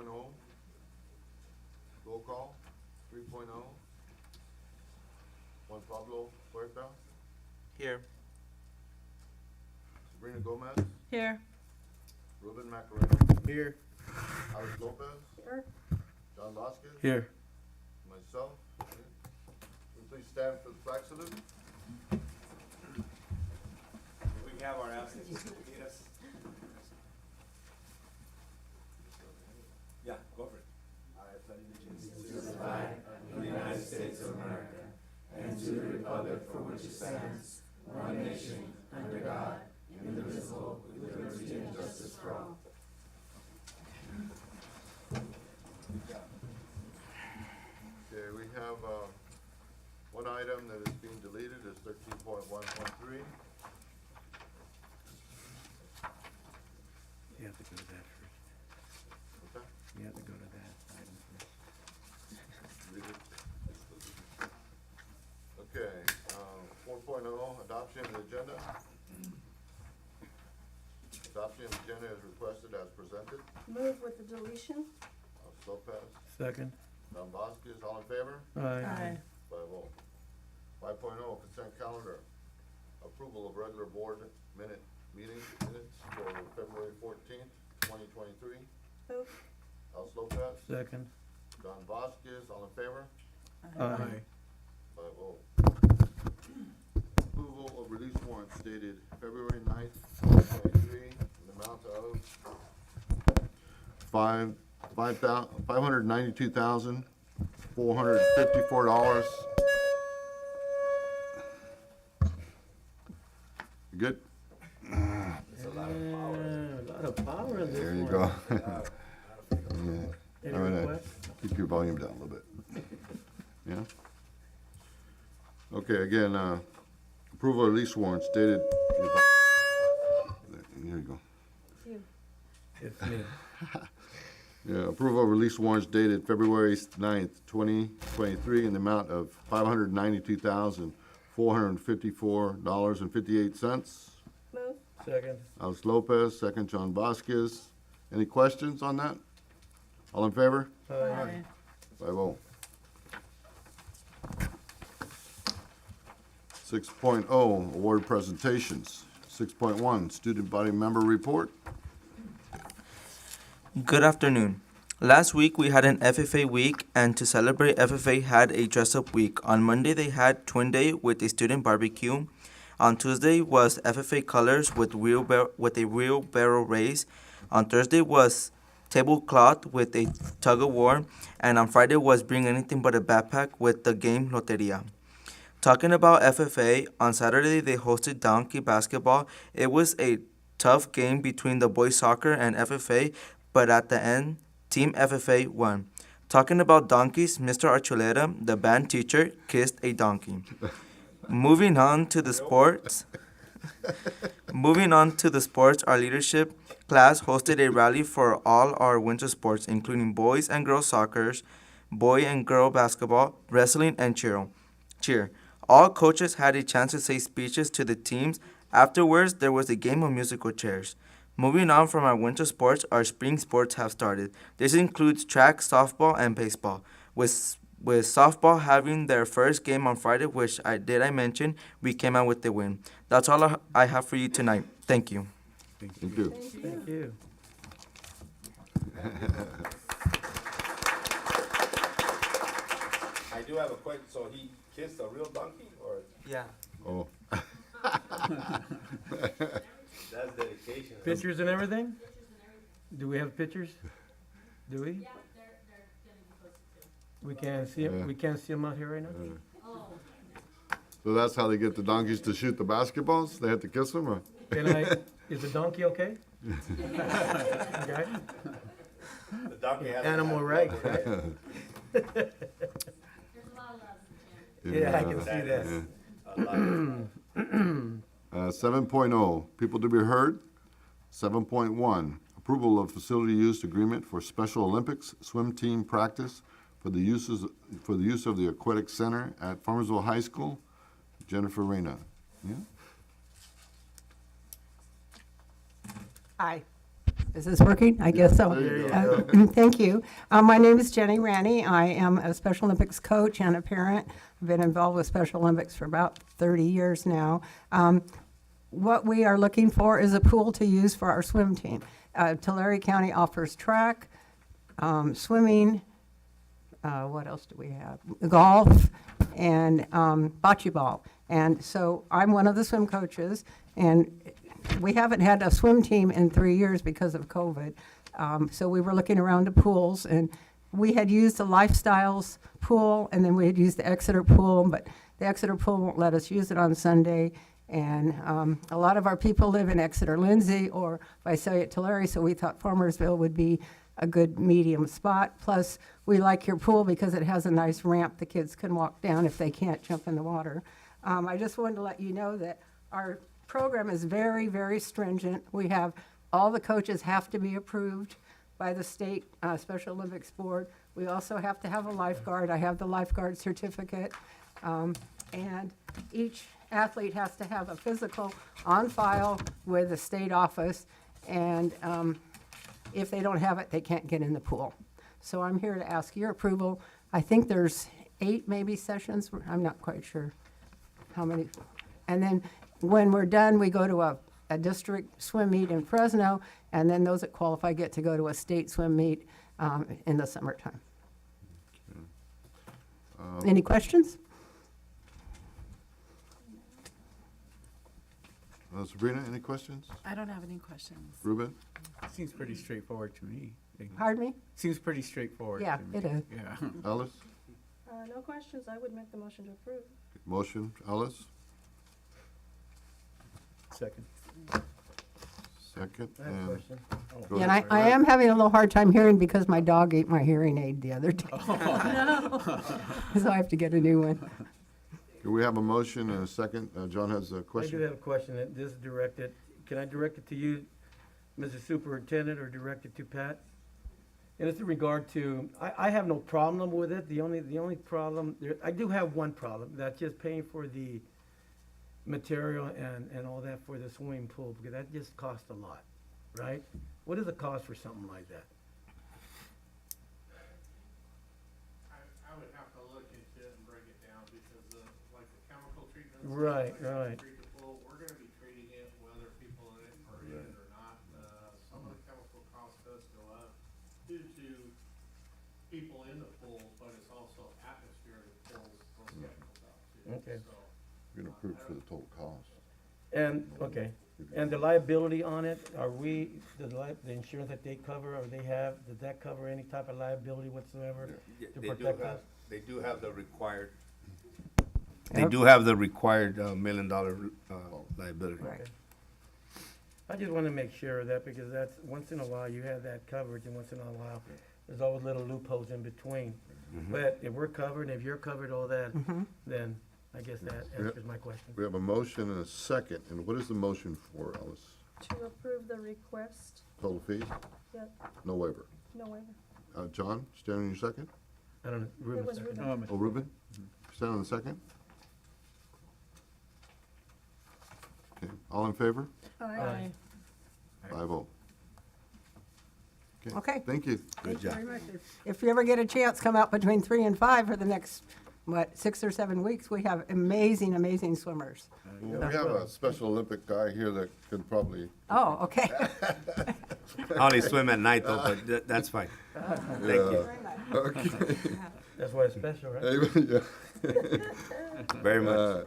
2.0. Roll call. 3.0. Juan Pablo Huerta. Here. Sabrina Gomez. Here. Ruben Macareno. Here. Alex Lopez. Here. John Vasquez. Here. Myself. Will you please stand for the flag salute? We have our absence. Yes. Yeah, go for it. I pledge allegiance to the United States of America and to the republic for which it stands, one nation, under God, indivisible, with liberty and justice for all. Okay, we have, one item that is being deleted is 13.1.3. You have to go to that first. What's that? You have to go to that item first. Read it. Okay, 4.0, adoption of the agenda. Adoption of the agenda is requested as presented. Move with the deletion. Alex Lopez, Second. John Vasquez, all in favor? Aye. 5-0. 5.0, consent calendar. Approval of regular board meeting minutes for February 14th, 2023. Move. Alex Lopez, Second. John Vasquez, all in favor? Aye. 5-0. Approval of release warrants dated February 9th, 2023, in the amount of $592,454. You good? It's a lot of power. A lot of power in this There you one. go. Any All right, requests? keep your volume down a little bit. Yeah? Okay, again, approval of release warrants dated. Here you go. You. It's me. Yeah, approval of release warrants dated February 9th, 2023, in the amount of $592,454.58. Move. Second. Alex Lopez, second John Vasquez. Any questions on that? All in favor? Aye. 5-0. 6.0, award presentations. 6.1, student body member report. Good afternoon. Last week we had an FFA week, and to celebrate, FFA had a dress-up week. On Monday they had Twin Day with a student barbecue. On Tuesday was FFA Colors with a wheelbarrow race. On Thursday was tablecloth with a tug-of-war, and on Friday was Bring Anything But a Backpack with the game Loteria. Talking about FFA, on Saturday they hosted donkey basketball. It was a tough game between the boys soccer and FFA, but at the end, Team FFA won. Talking about donkeys, Mr. Archuleta, the band teacher, kissed a donkey. Moving on to the sports, our leadership class hosted a rally for all our winter sports, including boys and girls soccer, boy and girl basketball, wrestling, and cheer. All coaches had a chance to say speeches to the teams. Afterwards, there was a game of musical chairs. Moving on from our winter sports, our spring sports have started. This includes track, softball, and baseball. With softball having their first game on Friday, which I mention, we came out with the win. That's all I have for you tonight. Thank you. Thank you. Thank you. I do have a question. So he kissed a real donkey, or Yeah. Oh, that's dedication? Pictures and everything? Do we have pictures? Do we? Yeah, they're gonna be posted too. We can't see them, Yeah. we can't see them out here right now? Oh, so that's how they get the donkeys to shoot the basketballs? They have to kiss them, or? Can is the donkey okay? Okay? The donkey has Animal rights, right? there's a lot of love in the Yeah, I can see That that. is a lot. 7.0, people to be heard. 7.1, approval of facility use agreement for Special Olympics swim team practice for the use of the aquatic center at Farmersville High School. Jennifer Reyna. Yeah? Aye. Is this working? I guess so. There you go. Thank you. My name is Jenny Ranney. I am a Special Olympics coach and a parent. I've been involved with Special Olympics for about 30 years now. What we are looking for is a pool to use for our swim team. Tulare County offers track, swimming, what else do we have? Golf and bocce ball. And so I'm one of the swim coaches, and we haven't had a swim team in 3 years because of COVID. So we were looking around to pools, and we had used the Lifestyles pool, and then we had used the Exeter pool, but the Exeter pool won't let us use it on Sunday. And a lot of our people live in Exeter Lindsay or Visalia Tulare, so we thought Farmersville would be a good medium spot. Plus, we like your pool because it has a nice ramp the kids can walk down if they can't jump in the water. I just wanted to let you know that our program is very, very stringent. We have, all the coaches have to be approved by the state Special Olympics Board. We also have to have a lifeguard. I have the lifeguard certificate. And each athlete has to have a physical on file with the state office. And if they don't have it, they can't get in the pool. So I'm here to ask your approval. I think there's 8 maybe sessions. I'm not quite sure how many. And then when we're done, we go to a district swim meet in Fresno, and then those that qualify get to go to a state swim meet in the summertime. Any questions? Sabrina, any questions? I don't have any questions. Ruben? Seems pretty straightforward to me. Pardon me? Seems pretty straightforward Yeah, to me. it is. Yeah. Alice? No questions, I would make the motion to approve. Motion, Alice? Second. Second, I have a and question. Oh. go Yeah, and ahead. I am having a little hard time hearing because my dog ate my hearing aid the other day. So I have to get a new one. Do we have a motion and a second? John has a I do question. have a question, that this is directed, can I direct it to you, Mr. Superintendent, or direct it to Pat? And it's in regard to, I have no problem with it, the only problem, I do have one problem, that's just paying for the material and all that for the swimming pool, because that just costs a lot, right? What is the cost for something like that? I would have to look into it and break it down because of, like, the chemical treatments. Right, like right. Treat the pool, we're gonna be treating it whether people in it are in it or not. Some of the chemical cost does go up due to people in the pool, but it's also atmosphere of the pools, those chemicals out too. Okay. So, We're gonna approve for the total cost. And, okay, and the liability on it, are we, the insurance that they cover, or they have, does that cover any type of liability whatsoever Yeah, to they do protect have- us? They do have the required, they do have the required $1 million liability. Right. I just wanna make sure of that, because that's, once in a while, you have that coverage, and once in a while, there's always little loopholes in between. But if we're covered, if you're covered, all that, then I guess that answers my question. We have a motion and a second, and what is the motion for, Alice? To approve the request, Total fee? yep, No waiver. no waiver. John, stand on your second? I don't know, Ruben, was second. Ruben. Oh, Ruben? Stand on the second? Okay, all in favor? Aye. 5-0. Okay. Thank you. Thank you very much. If you ever get a chance, come out between 3 and 5 for the next, 6 or 7 weeks. We have amazing, amazing swimmers. Well, we have a Special Olympic guy here that could probably, Oh, okay. I only swim at night though, but that's fine. Thank you, okay. That's why it's special, right? Yeah. very much.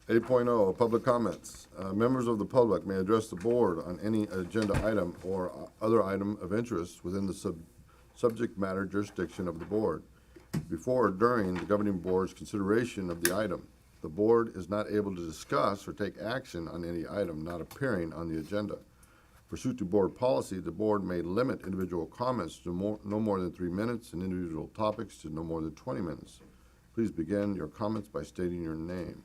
8.0, public comments. Members of the public may address the board on any agenda item or other item of interest within the subject matter jurisdiction of the board. Before or during the governing board's consideration of the item, the board is not able to discuss or take action on any item not appearing on the agenda. Pursuant to board policy, the board may limit individual comments to no more than 3 minutes and individual topics to no more than 20 minutes. Please begin your comments by stating your name.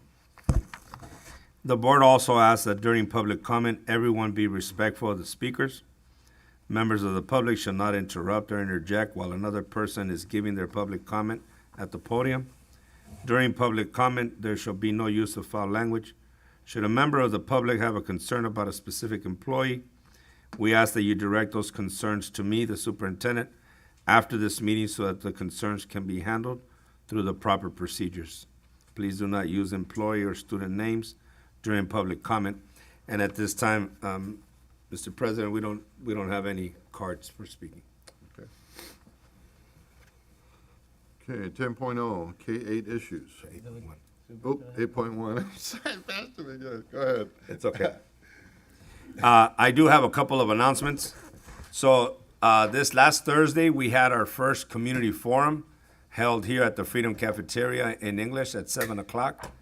The board also asks that during public comment, everyone be respectful of the speakers. Members of the public shall not interrupt or interject while another person is giving their public comment at the podium. During public comment, there shall be no use of foul language. Should a member of the public have a concern about a specific employee, We ask that you direct those concerns to me, the superintendent, after this meeting so that the concerns can be handled through the proper procedures. Please do not use employee or student names during public comment. And at this time, Mr. President, we don't have any cards for speaking. Okay, 10.0, K-8 issues. Oh, 8.1. Faster than you. Go ahead. It's okay. I do have a couple of announcements. So this last Thursday, we had our first community forum held here at the Freedom Cafeteria in English at 7 o'clock.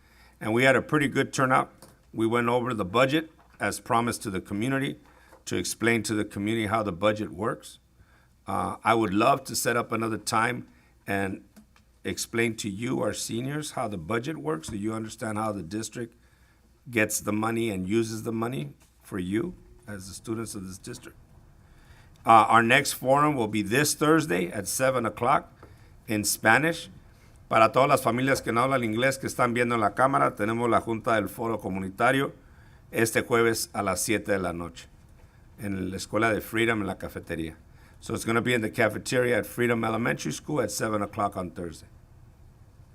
And we had a pretty good turnout. We went over the budget as promised to the community to explain to the community how the budget works. I would love to set up another time and explain to you, our seniors, how the budget works, so you understand how the district gets the money and uses the money for you as the students of this district. Our next forum will be this Thursday at 7 o'clock in Spanish. Para todas las familias que no hablan inglés que están viendo en la cámara, tenemos la Junta del Foro Comunitario este jueves a las 7 de la noche en la Escuela de Freedom en la cafetería. So it's going to be in the cafeteria at Freedom Elementary School at 7 o'clock on Thursday.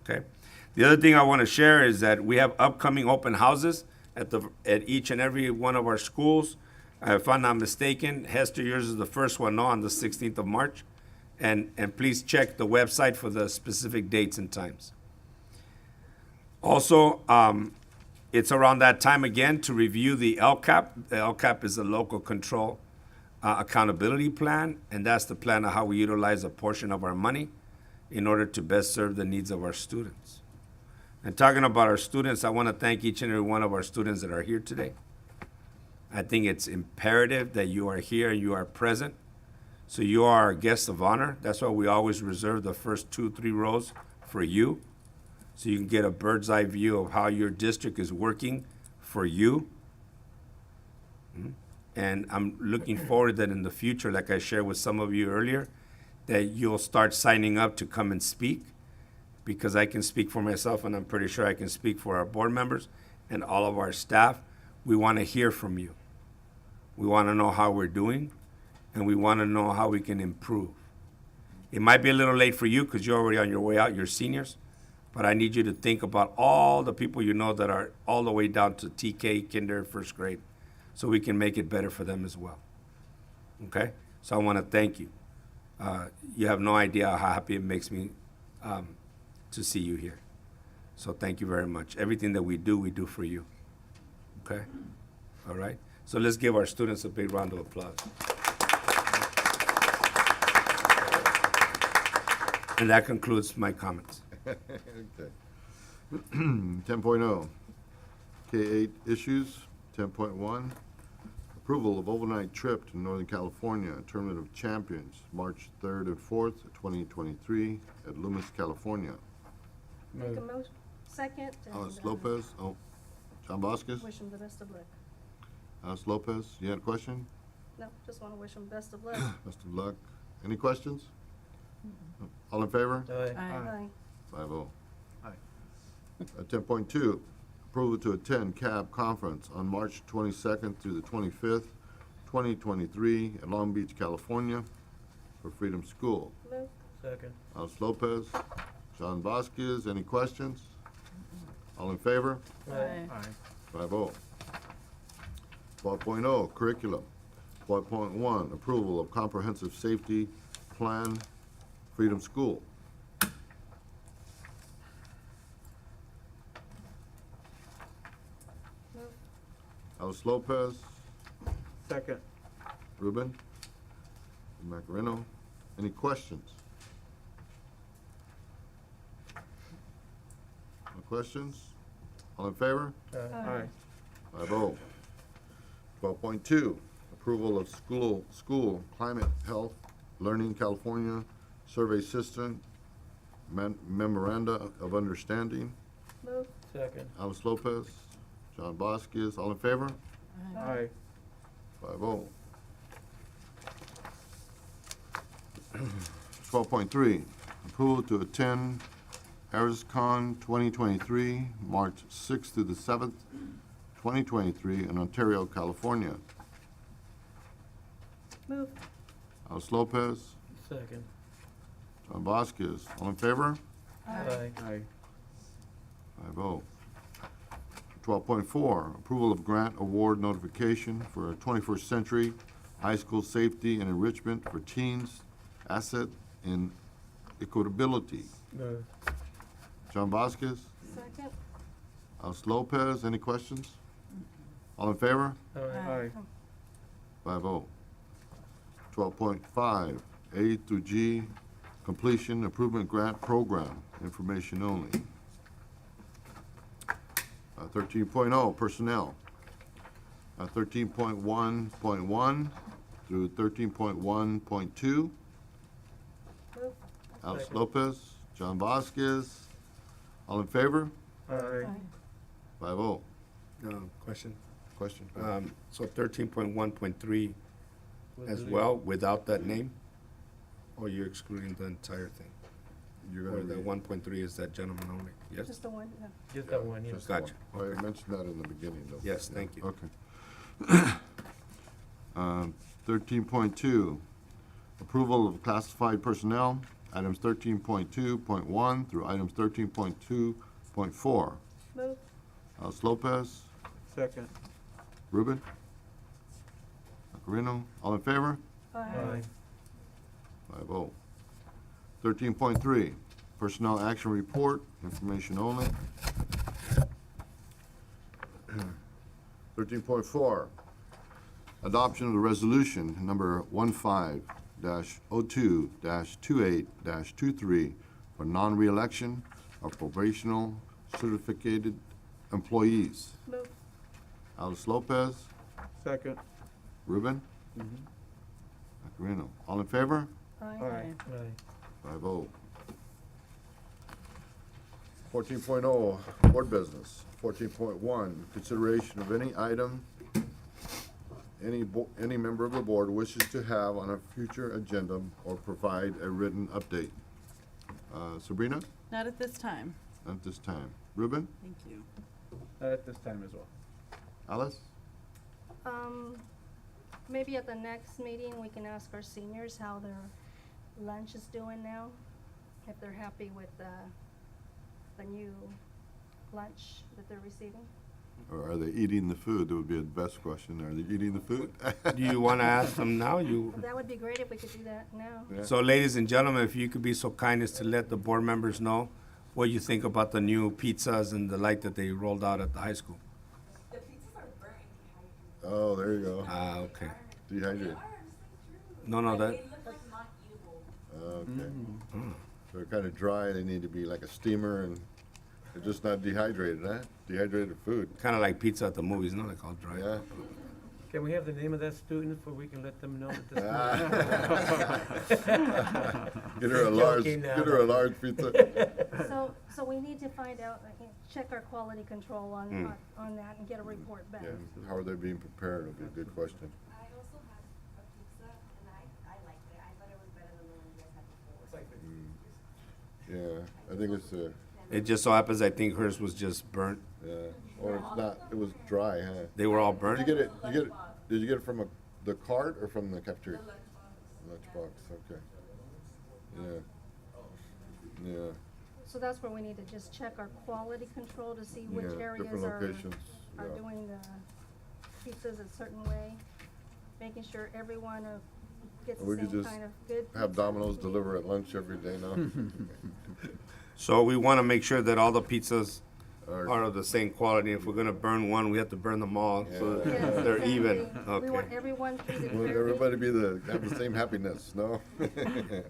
Okay? The other thing I want to share is that we have upcoming open houses at each and every one of our schools. If I'm not mistaken, Hester, yours is the first one on the 16th of March. And please check the website for the specific dates and times. Also, it's around that time again to review the LCAP. The LCAP is the Local Control Accountability Plan, and that's the plan of how we utilize a portion of our money in order to best serve the needs of our students. And talking about our students, I want to thank each and every one of our students that are here today. I think it's imperative that you are here and you are present. So you are our guests of honor. That's why we always reserve the first 2-3 rows for you, so you can get a bird's eye view of how your district is working for you. And I'm looking forward that in the future, like I shared with some of you earlier, that you'll start signing up to come and speak, because I can speak for myself, and I'm pretty sure I can speak for our board members and all of our staff. We want to hear from you. We want to know how we're doing, and we want to know how we can improve. It might be a little late for you because you're already on your way out, you're seniors, but I need you to think about all the people you know that are all the way down to TK, kinder, first grade, so we can make it better for them as well. Okay? So I want to thank you. You have no idea how happy it makes me to see you here. So thank you very much. Everything that we do for you. Okay? All right? So let's give our students a big round of applause. And that concludes my comments. Okay. 10.0, K-8 issues. 10.1, approval of overnight trip to Northern California, Tournament of Champions, March 3rd and 4th, 2023, at Loomis, California. Make a Move. motion, second, and Alice Lopez, John Vasquez, wish him the best of luck. Alice Lopez, you had a question? No, just want to wish him best of luck. Best of luck. Any questions? All in favor? Aye. Aye. 5-0. 10.2, approval to attend CAB conference on March 22nd through the 25th, 2023, at Long Beach, California, for Freedom School. Move. Second. Alice Lopez, John Vasquez, any questions? All in favor? Aye. 5-0. 12.0, curriculum. 12.1, approval of comprehensive safety plan, Freedom School. Move. Alice Lopez, Second. Ruben, Macareno, any questions? No questions? All in favor? Aye. 5-0. 12.2, approval of school climate health learning California survey system memoranda of understanding. Move. Second. Alice Lopez, John Vasquez, all in favor? Aye. 5-0. 12.3, approval to attend HarrisCon 2023, March 6th through the 7th, 2023, in Ontario, California. Move. Alice Lopez, Second. John Vasquez, all in favor? Aye. 5-0. 12.4, approval of grant award notification for a 21st century high school safety and enrichment for teens, asset and equitability. Move. John Vasquez, Second. Alice Lopez, any questions? All in favor? Aye. 5-0. 12.5, A through G, completion improvement grant program, information only. 13.0, personnel. 13.1.1 through 13.1.2. Move. Alice Second. Lopez, John Vasquez, all in favor? Aye. 5-0. Question. Question? So 13.1.3 as well, without that name? Or you're excluding the entire thing? You're Or gonna the read- 1.3 is that gentleman only? Yes? Just the one, yeah. Just that one, yes. Just the Gotcha. one. I mentioned that in the beginning, though. Yes, thank you. Okay. 13.2, approval of classified personnel, items 13.2.1 through items 13.2.4. Move. Alice Lopez, Second. Ruben, Macareno, all in favor? Aye. 5-0. 13.3, personnel action report, information only. 13.4, adoption of the resolution number 15-02-28-23 for non-reelection of probational certificated employees. Move. Alice Lopez, Second. Ruben, Macareno, all in favor? Aye. 5-0. 14.0, board business. 14.1, consideration of any item any member of the board wishes to have on a future agenda or provide a written update. Sabrina, Not at this time. at this time. Ruben, Thank you. At this time as well. Alice? Maybe at the next meeting, we can ask our seniors how their lunch is doing now, if they're happy with the new lunch that they're receiving. Or are they eating the food? That would be the best question. Are they eating the food? Do you want to ask them now? You. That would be great if we could do that now. Yeah. So, ladies and gentlemen, if you could be so kind as to let the board members know what you think about the new pizzas and the like that they rolled out at the high school. The pizzas are burnt and Oh, there you go. Ah, okay. Dehydrated. No, no, that. they look like not eatable. Okay. They're kind of dry. They need to be like a steamer, and they're just not dehydrated, huh? Dehydrated food. Kind of like pizza at the movies, no? Like all dry. Yeah. Can we have the name of that student so we can let them know that this? Get her a large, Joking now. get her a large pizza. So we need to find out, check our quality control on that and get a report back. Yeah, how are they being prepared would be a good question. I also had a pizza and I liked it. I thought it was better than the one you guys had before. Yeah, I think it's, It just so happens I think hers was just burnt. yeah, or it's not, it was dry, huh? They were all Did burnt. you get it, did you get it from the cart or from the cafeteria? Lunchbox, okay. Yeah. Yeah, So that's where we need to just check our quality control to see which yeah, areas different are locations, are yeah. doing the pizzas a certain way, making sure everyone gets We the could same just kind of good. Have pizza. Domino's deliver at lunch every day now. So we want to make sure that all the pizzas Or- are of the same quality. If we're going to burn one, we have to burn them all so that Yes, they're exactly. even. We want Okay. everyone treated Want fairly. everybody have the same happiness, no?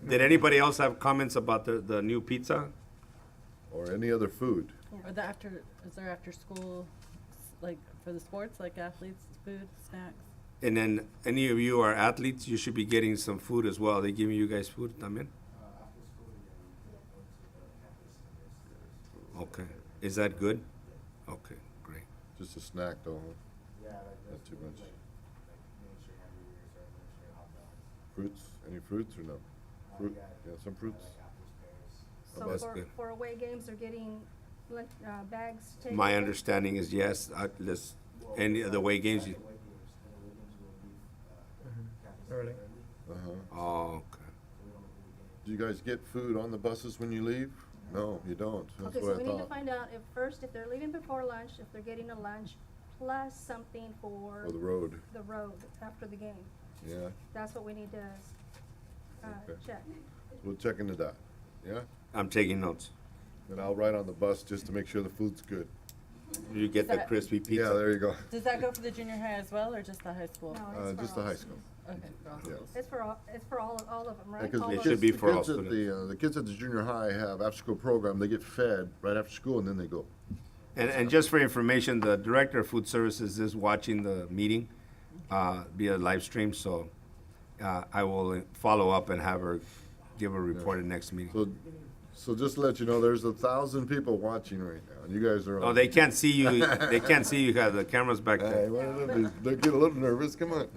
Did anybody else have comments about the new pizza? Or any other food. Or the is there after school, like for the sports, like athletes, food, snacks? And then any of you are athletes, you should be getting some food as well. They giving you guys food también? Okay. Is that good? Okay, great. Just a snack though, huh? Yeah, Not too much. like miniature hamburgers or miniature hot dogs. Fruits? Any fruits or no? Fruit? Yeah, some fruits? Apples, pears. So That's for, good. for away games, they're getting lunch, bags taken. My understanding is yes, any of the way games, you- Away games will be, Early. cafes, Oh, okay. Do you guys get food on the buses when you leave? No, you don't. That's Okay, what so we I need to thought. find out if they're leaving before lunch, if they're getting a lunch plus something for For the road, the road after the game. yeah. That's what we need to, Okay. check. We'll check into that, yeah? I'm taking notes. And I'll ride on the bus just to make sure the food's good. You get the that- crispy pizza? Yeah, there you go. Does that go for the junior high as well, or just the high school? No, it's for Just the all. high school. Okay, for all Yeah. schools. It's for all of them, right? Because All the It of should kids, be the for all kids at students. the kids at the junior high have after-school program, they get fed right after school and then they go. And just for information, the Director of Food Services is watching the meeting via live stream, so I will follow up and have her give a report at next meeting. So just to let you know, there's 1,000 people watching right now, and you guys are on. Oh, they can't see you, they can't see you, the camera's back Hey, there. they get a little nervous, come on.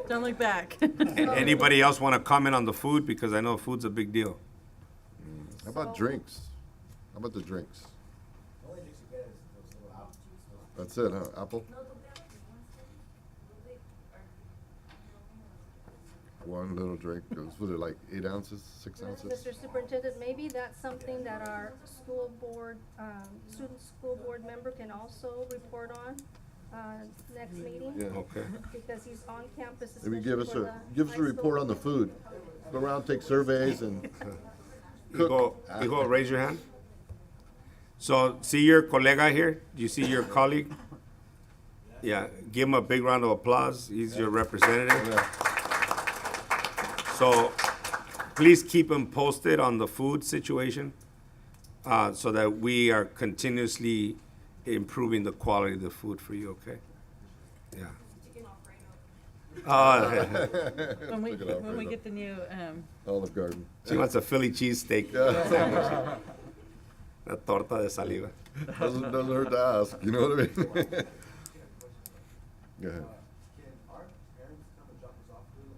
Don't look back. Anybody else want to comment on the food? Because I know food's a big deal. How about drinks? How about the drinks? The only drinks you get is those little apple juice. That's it, huh? Apple? One little drink, was it like 8 ounces, 6 ounces? Mr. Superintendent, maybe that's something that our school board, student school board member can also report on, next meeting. Yeah. Okay. Because he's on campus, Maybe especially for the high give us a report school. on the food. Go around, take surveys and Hijo, raise your hand. So, see your colega here? Do you see your colleague? Yeah, give him a big round of applause. He's your representative. So, please keep him posted on the food situation, so that we are continuously improving the quality of the food for you, okay? Yeah. When we, Look it up when we right get the new, Olive Garden. She wants a Philly cheesesteak. La torta de saliva. Doesn't hurt to ask, you know what I mean? Go ahead. Can our parents come and drop us off food?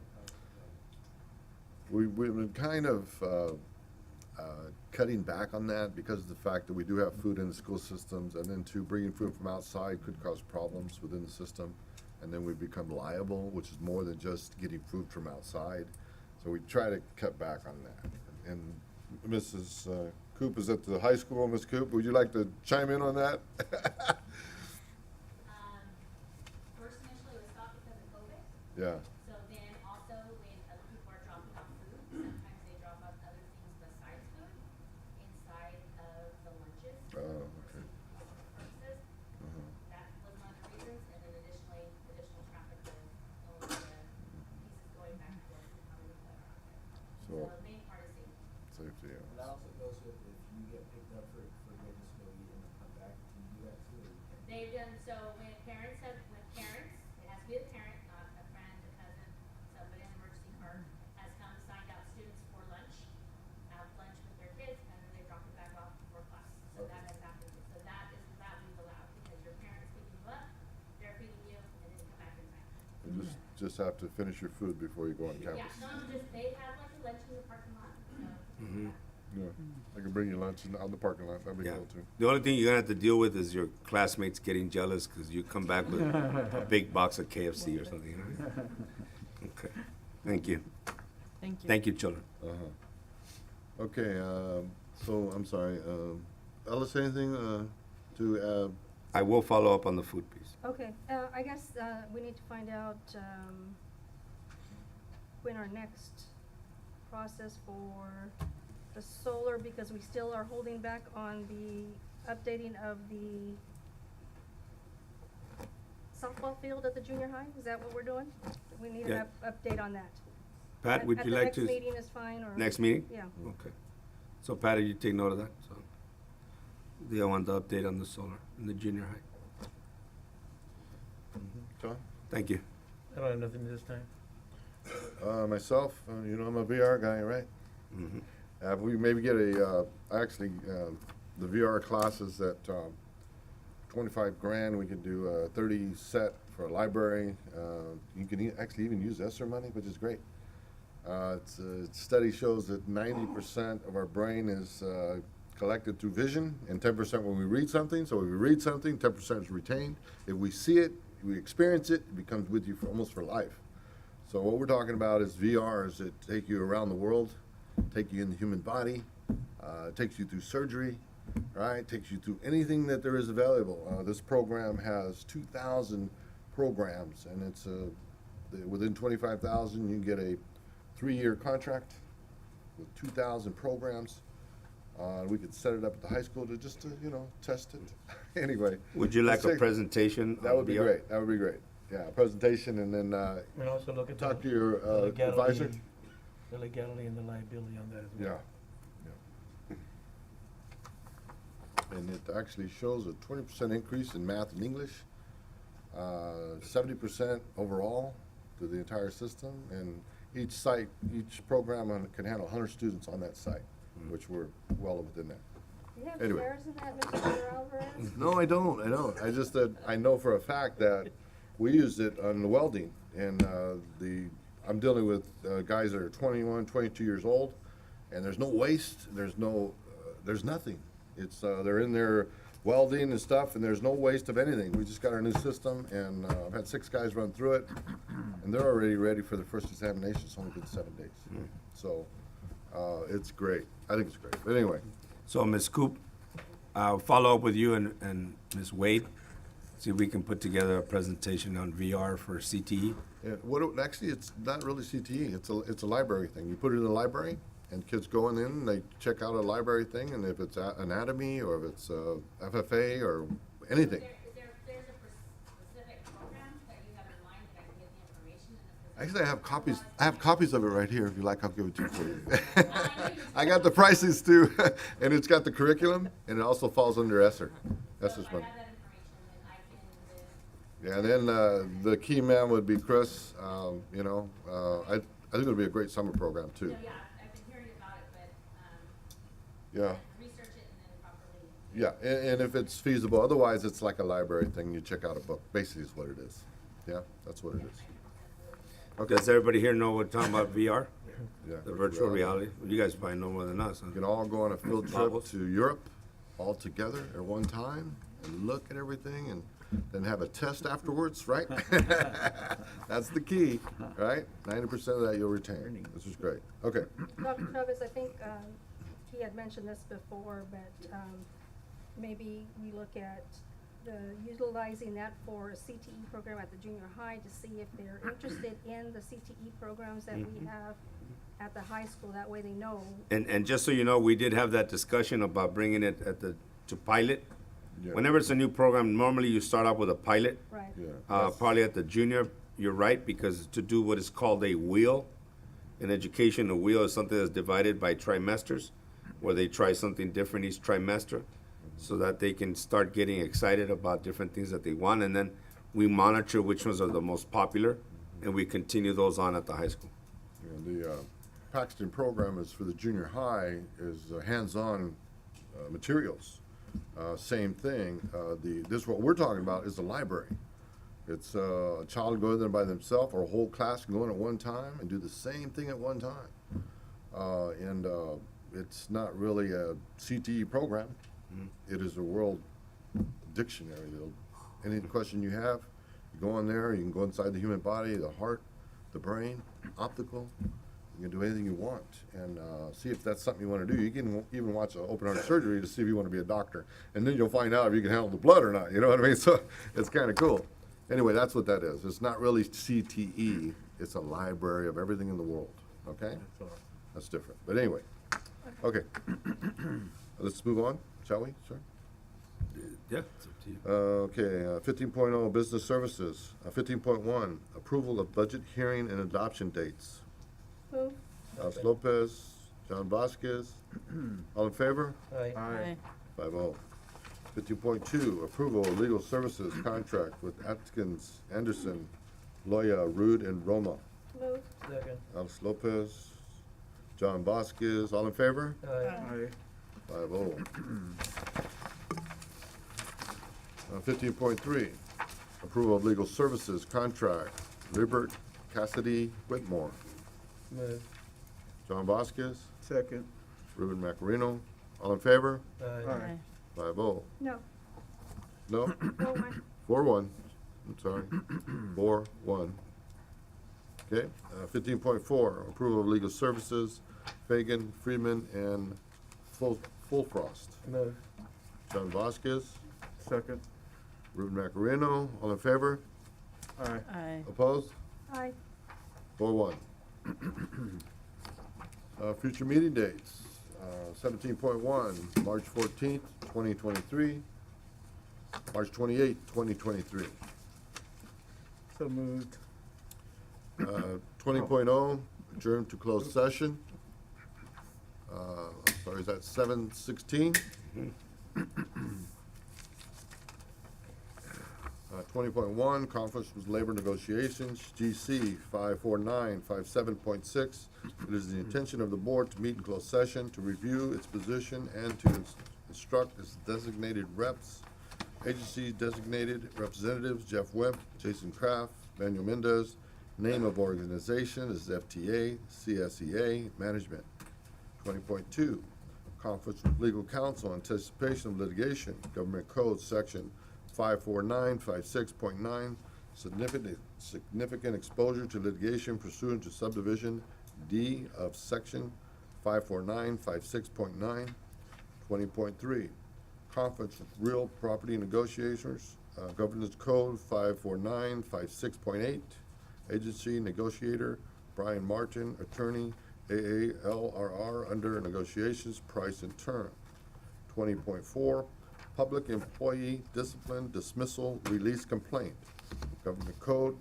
We've been kind of cutting back on that because of the fact that we do have food in the school systems, and then too, bringing food from outside could cause problems within the system, and then we become liable, which is more than just getting food from outside. So we try to cut back on that. And Mrs. Coop is at the high school. Ms. Coop, would you like to chime in on that? First initially it was stopped because of COVID. Yeah. So then also when other people are dropping off food, sometimes they drop off other things besides food inside of the lunches. Oh, for okay. safety purposes. That was one of the reasons, and then additionally, additional traffic with all of the pieces going back and forth and how we put out there. So So, the main part is safety. safety, And yeah. that also goes with if you get picked up for going to school, you end up come back, can you do that too? Or you can't? They've done, so when parents, it has to be the parent, not a friend, a cousin, somebody in an emergency car, has come signed out students for lunch, have lunch with their kids, and then they drop it back off before class. So that has happened, so that we've allowed, because your parents picking you up, they're feeding you, and then you come back in time. You just have to finish your food before you go on Yeah, campus. no, they have like a lunch in the parking lot, so. Yeah, I can bring you lunch out in the parking lot, that'd be Yeah. cool too. The only thing you're gonna have to deal with is your classmates getting jealous because you come back with a big box of KFC or something. Right? Okay, thank you. thank you. Thank you, children. Okay, so, I'm sorry, Ellis, anything, to, I will follow up on the food piece. Okay, I guess, we need to find out, when our next process for the solar, because we still are holding back on the updating of the softball field at the junior high, is that what we're doing? We need Yeah. an update on that. Pat, At- would you like to? At the next meeting is fine, or? Next meeting? Yeah. Okay. So Patty, you take note of that, so. I want the update on the solar in the junior high. John? Thank you. I don't have nothing this time. Myself, you know, I'm a VR guy, right? We maybe get the VR classes at 25 grand, we could do a 30 set for a library. You can actually even use ESSER money, which is great. Study shows that 90% of our brain is collected through vision and 10% when we read something. So if we read something, 10% is retained. If we see it, we experience it, it becomes with you for almost for life. So what we're talking about is VRs that take you around the world, take you in the human body, takes you through surgery, right? Takes you through anything that there is available. This program has 2,000 programs, and it's within 25,000, you get a 3-year contract with 2,000 programs. We could set it up at the high school to just to, you know, test it. Anyway. Would you like let's a take- presentation? That on would be VR? great. That would be great. Yeah, presentation, and then And also look at talk to the your legality, advisor. the legality and the liability on that as well. Yeah. And it actually shows a 20% increase in math and English, 70% overall to the entire system, and each program can handle 100 students on that site, which we're well within that. Do you have Anyway. shares in that, Mr. Alvarez? No, I don't. I just, I know for a fact that we used it on the welding, and I'm dealing with guys that are 21, 22 years old, and there's no waste, there's nothing. It's, they're in there welding and stuff, and there's no waste of anything. We just got our new system, and I've had 6 guys run through it, and they're already ready for their first examination. It's only been 7 days. So, it's great. I think it's great. But anyway, So, Ms. Coop, I'll follow up with you and Ms. Wade, see if we can put together a presentation on VR for CTE. actually, it's not really CTE. It's a library thing. You put it in the library, and kids go in, and they check out a library thing, and if it's anatomy or if it's FFA or anything. There's a specific program that you have in mind that I can get the information and the. Actually, I have copies of it right here. If you like, I'll give it to you for you. I got the prices too, and it's got the curriculum, and it also falls under ESSER. So ESSER's if I money. have that information, then I can, Yeah, and then the key man would be Chris. You know, I think it'll be a great summer program too. so yeah, I've been hearing about it, but, Yeah. research it and then properly. Yeah, and if it's feasible, otherwise it's like a library thing, you check out a book, basically is what it is. Yeah, that's what it is. Okay, Does everybody here know what we're talking about VR? yeah. The virtual reality? You guys probably know more than us, huh? You can all go on a field trip Goggles. to Europe, all together at one time, and look at everything, and then have a test afterwards, right? That's the key, right? 90% of that you'll retain. This is great. Okay, Dr. Travis, I think he had mentioned this before, but maybe we look at utilizing that for a CTE program at the junior high to see if they're interested in the CTE programs that we have at the high school. That way they know. And just so you know, we did have that discussion about bringing it to pilot. Yeah. Whenever it's a new program, normally you start off with a pilot. Right. yeah. Probably at the junior, you're right, because to do what is called a wheel. In education, a wheel is something that's divided by trimesters, where they try something different each trimester, so that they can start getting excited about different things that they want, and then we monitor which ones are the most popular, and we continue those on at the high school. And the Paxton program is for the junior high, is hands-on materials. Same thing. This what we're talking about is the library. It's a child go in there by themselves, or a whole class can go in at one time and do the same thing at one time. And it's not really a CTE program. It is a world dictionary. Any question you have, you go in there, you can go inside the human body, the heart, the brain, optical. You can do anything you want, and see if that's something you want to do. You can even watch an open heart surgery to see if you want to be a doctor, and then you'll find out if you can handle the blood or not. You know what I mean? So it's kind of cool. Anyway, that's what that is. It's not really CTE. It's a library of everything in the world. Okay? That's different. But anyway, okay. Let's move on, shall we, sir? Yeah, it's up to you. Okay, 15.0 business services. 15.1 approval of budget hearing and adoption dates. Move. Alice Lopez, John Vasquez, all in favor? Aye. Aye. 5-0. 15.2 approval of legal services contract with Atkins, Anderson, Loya, Rude, and Roma. Move. Second. Alice Lopez, John Vasquez, all in favor? Aye. 5-0. 15.3 approval of legal services contract, Libert, Cassidy, Whitmore. Move. John Vasquez, Second. Ruben Macarino, all in favor? Aye. 5-0. No. No? Go on. 4-1. I'm sorry. 4-1. Okay, 15.4, approval of legal services, Fagan, Freeman, and Fullfrost. Move. John Vasquez, Second. Ruben Macareno, all in favor? Aye. Aye. Opposed? Aye. 4-1. Future meeting dates, 17.1, March 14th, 2023, March 28th, 2023. So moved. 20.0, adjourn to closed session. I'm sorry, is that 7:16? 20.1, conference with labor negotiations, GC 54957.6. It is the intention of the board to meet in closed session to review its position and to instruct its designated reps, agency designated representatives, Jeff Webb, Jason Kraft, Manuel Mendez. Name of organization is FTA, CSEA, Management. 20.2, conference with legal counsel, anticipation of litigation, Government Code, Section 54956.9, significant exposure to litigation pursuant to subdivision D of Section 54956.9. 20.3, conference with real property negotiators, Governance Code 54956.8, agency negotiator, Brian Martin, attorney, AALRR, under negotiations, price and term. 20.4, public employee discipline dismissal release complaint, Government Code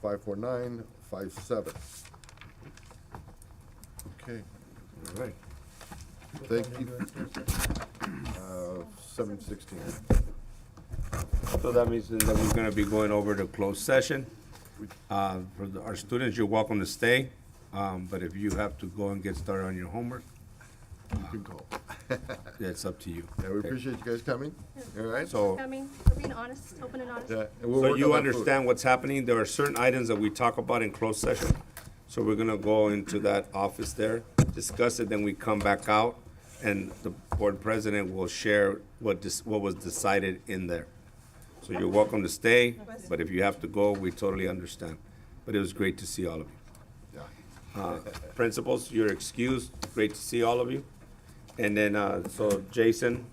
54957. Okay, All right. thank you. 7:16. So that means that we're gonna be going over to closed session. Our students, you're welcome to stay, but if you have to go and get started on your homework, You can go. it's up to you. Yeah, we appreciate you guys coming, all right? So- Coming, for being honest, open and honest. Yeah, and we'll So work you on that food. understand what's happening? There are certain items that we talk about in closed session. So we're gonna go into that office there, discuss it, then we come back out, and the board president will share what was decided in there. So you're welcome to stay, but if you have to go, we totally understand. But it was great to see all of you. Yeah. Principals, you're excused. Great to see all of you. And then, so Jason,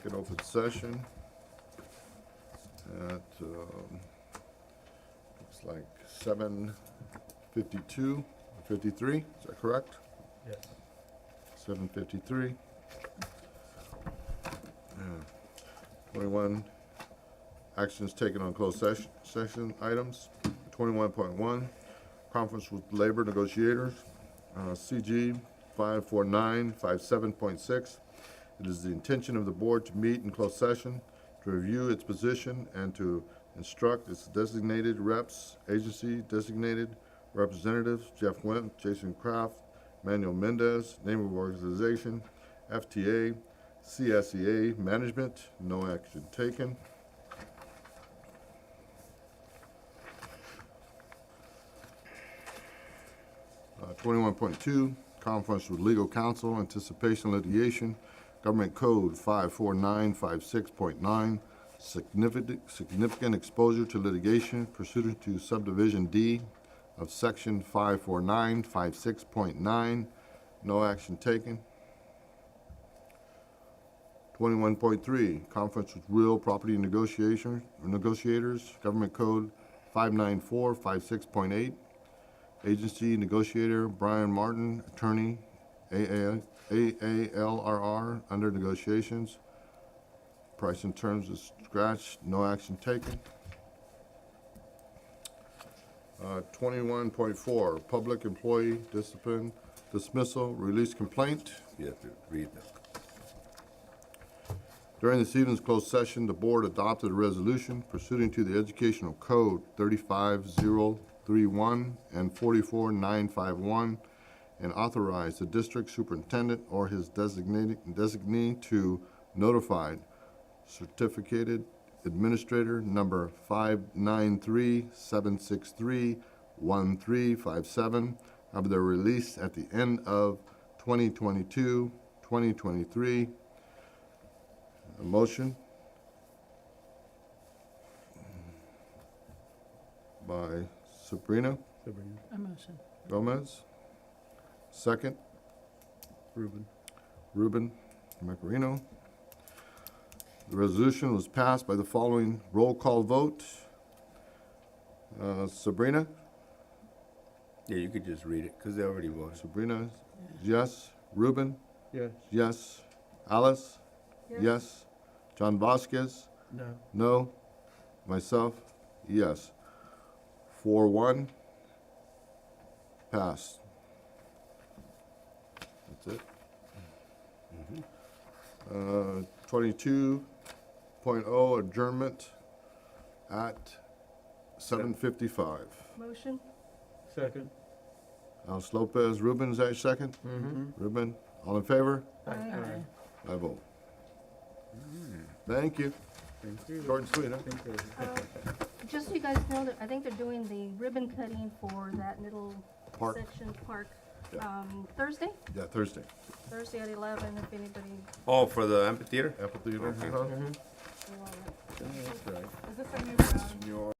in open session at, looks like 7:52, 53, is that correct? Yes. 7:53. 21, actions taken on closed session items. 21.1, conference with labor negotiators, CG 54957.6. It is the intention of the board to meet in closed session, to review its position, and to instruct its designated reps, agency designated representatives, Jeff Went, Jason Kraft, Manuel Mendez, name of organization, FTA, CSEA management, no action taken. . 21.2, conference with legal counsel, anticipation litigation, government code 54956.9, significant exposure to litigation pursuant to subdivision D of section 54956.9, no action taken. 21.3, conference with real property negotiators, government code 59456.8, agency negotiator Brian Martin, attorney, AALRR, under negotiations. Price and terms is scratched, no action taken. 21.4, public employee discipline, dismissal, release complaint. You have to read that. During this evening's closed session, the board adopted a resolution pursuant to the Educational Code 35031 and 44951, and authorized the district superintendent or his designee to notify certificated administrator number 593-763-1357 of their release at the end of 2022-2023. A motion by Sabrina A motion. Gomez. Second, Ruben Macarino. The resolution was passed by the following roll call vote. Sabrina? Yeah, you could just read it, because they already voted. Sabrina, yes. Ruben? Yes. Yes. Alice? Yes. Yes. John Vasquez? No. No. Myself? Yes. 4-1. Passed. That's it. 22.0, adjournment at 7:55. Motion? Second. Alice Lopez, Ruben, is that your second? Ruben, all in favor? Aye. I vote. Thank you. Short and sweet, huh? Just so you guys know, that I think they're doing the ribbon cutting for that little Park. section park, Yeah. Thursday Yeah, Thursday. at 11, if anybody. Oh, for the amphitheater? Amphitheater. will want it. Is this a new round? Your